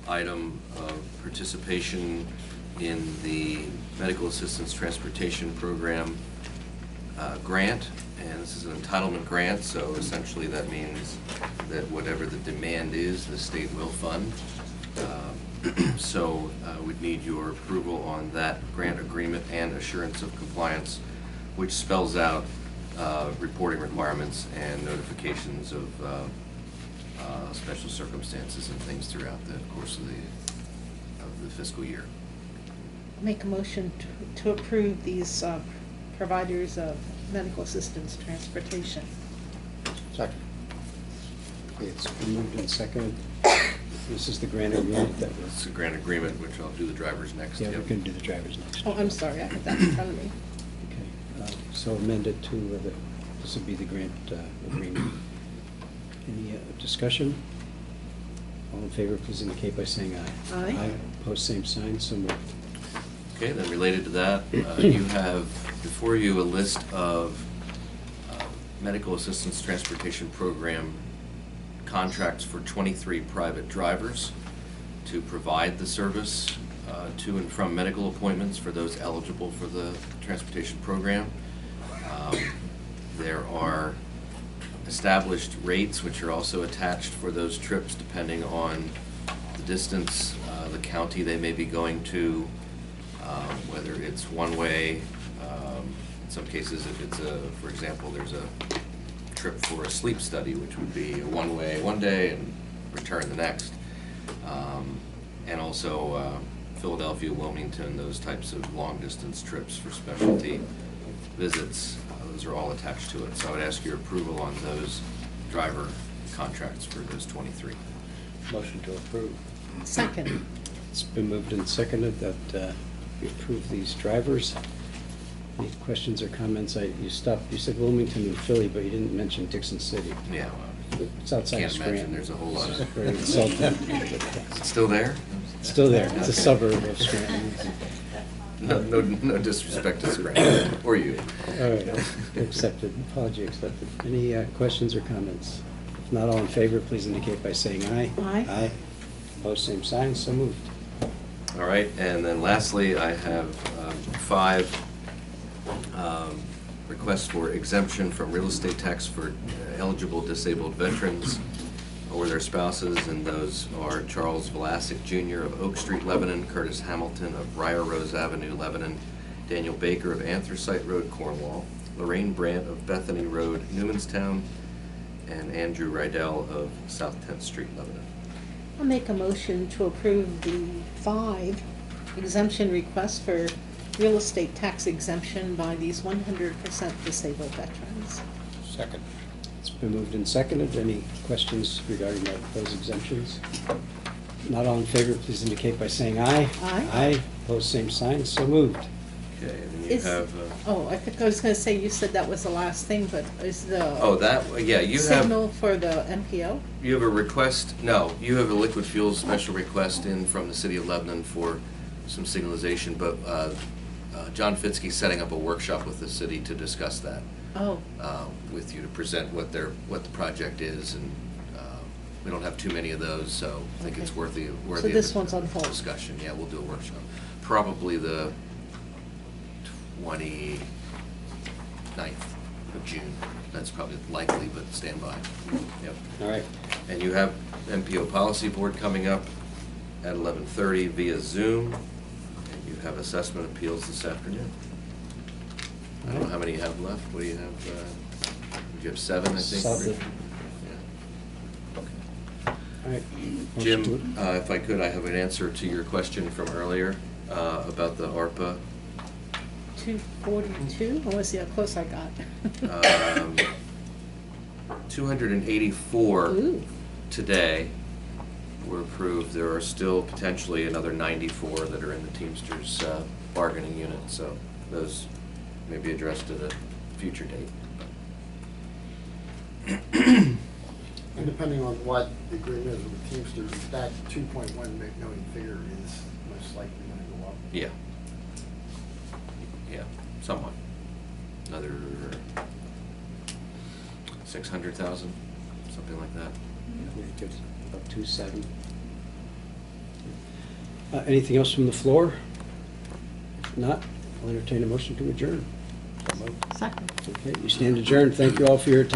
item of participation in the Medical Assistance Transportation Program grant, and this is an entitlement grant, so essentially that means that whatever the demand is, the state will fund. So we'd need your approval on that grant agreement and assurance of compliance, which spells out reporting requirements and notifications of special circumstances and things throughout the course of the fiscal year. Make a motion to approve these providers of medical assistance transportation. Second. Okay, it's been moved and seconded. This is the grant agreement that was. It's a grant agreement, which I'll do the drivers next. Yeah, yep. we're going to do the drivers next. Oh, I'm sorry, I had that in front of me. Okay, so amended to, this would be the grant agreement. Any discussion? All in favor, please indicate by saying aye. Aye. Aye. Opposed, same sign, so moved. Okay, then related to that, you have before you a list of medical assistance transportation program contracts for 23 private drivers to provide the service to and from medical appointments for those eligible for the transportation program. There are established rates which are also attached for those trips depending on the distance, the county they may be going to, whether it's one way. In some cases, if it's for example, there's a trip for a sleep study, which would be a one way one day and return the next. And also Philadelphia, Wilmington, those types of long distance trips for specialty visits. Those are all attached to it. So I would ask your approval on those driver contracts for those 23. Motion to approve. Second. It's been moved and seconded that we approve these drivers. Any questions or comments? You said Wilmington and Philly, but you didn't mention Dixon City. Yeah. It's outside Can't of imagine Scranton. there's a whole lot of. Very insulting. Is it still there? Still there. It's a suburb of Scranton. No disrespect to Scranton or you. All right, accepted. Apology accepted. Any questions or comments? If not, all in favor, please indicate by saying aye. Aye. Aye. Opposed, same sign. So moved. All right, and then lastly, I have 5 requests for exemption from real estate tax for eligible disabled veterans or their spouses, and those are Charles Vlasic Jr. of Oak Street, Lebanon, Curtis Hamilton of Briar Rose Avenue, Lebanon, Daniel Baker of Anthracite Road, Cornwall, Lorraine Brandt of Bethany Road, Newmanstown, and Andrew Rydell of South 10th Street, Lebanon. I'll make a motion to approve the 5 exemption requests for real estate tax exemption by these 100% disabled veterans. Second. It's been moved and seconded. Any questions regarding those exemptions? Not all in favor, please indicate by saying aye. Aye. Aye. Opposed, same sign. So moved. Okay, and then you have. Oh, I think I was going to say you said that was the last thing, but is the Oh, that, yeah, you have. signal for the MPO? You have a request, no, you have a liquid fuels special request in from the city of Lebanon for some signalization, but John Fitzke's setting up a workshop with the city to discuss that. Oh. With you to present what the project is, and we don't have too many of those, so I think it's worthy So this of one's on hold. discussion. Yeah, we'll do a workshop. Probably the 29th of June. That's probably likely, but stand by. Yep. All right. And you have MPO Policy Board coming up at 11:30 via Zoom, and you have assessment appeals this afternoon. I don't know how many you have left. What do you have? You have 7, I think? 7. Yeah. Okay. All right. Jim, if I could, I have an answer to your question from earlier about the ARPA. 242? I want to see how close I got. 284 Ooh. today were approved. There are still potentially another 94 that are in the Teamsters bargaining unit, so those may be addressed at a future date. And depending on what the agreement is with Teamsters, that 2.1 million figure is most likely going to go up. Yeah. Yeah, somewhat. Another 600,000, something like that. Yeah, it gives about 2.7. Anything else from the floor? If not, I'll entertain a motion to adjourn. Second. Okay, you stand adjourned. Thank you all for your attention.